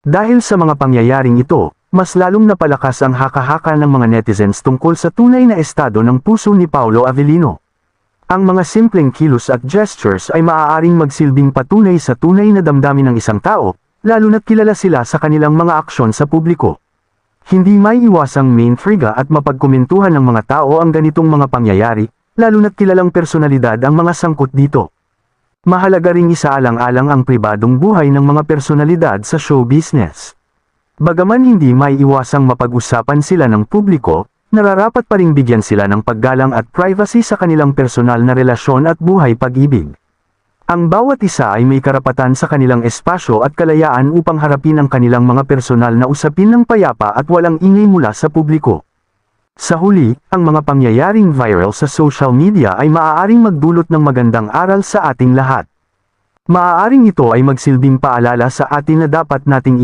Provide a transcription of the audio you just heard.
Dahil sa mga pangyayaring ito, mas lalong napalakas ang haka-haka ng mga netizens tungkol sa tunay na estado ng puso ni Paolo Avellino. Ang mga simpleng kilos at gestures ay maaaring magsilbing patunay sa tunay na damdamin ng isang tao, lalo na't kilala sila sa kanilang mga aksyon sa publiko. Hindi may iwasang maintriga at mapagkomentuhan ng mga tao ang ganitong mga pangyayari, lalo na't kilalang personalidad ang mga sangkot dito. Mahalaga ring isaalang-alang ang pribadong buhay ng mga personalidad sa show business. Bagaman hindi may iwasang mapag-usapan sila ng publiko, nararapat pa ring bigyan sila ng paggalang at privacy sa kanilang personal na relasyon at buhay pag-ibig. Ang bawat isa ay may karapatan sa kanilang espasyo at kalayaan upang harapin ang kanilang mga personal na usapin ng payapa at walang ingay mula sa publiko. Sa huli, ang mga pangyayaring viral sa social media ay maaaring magdulot ng magandang aral sa ating lahat. Maaaring ito ay magsilbing paalala sa atin na dapat nating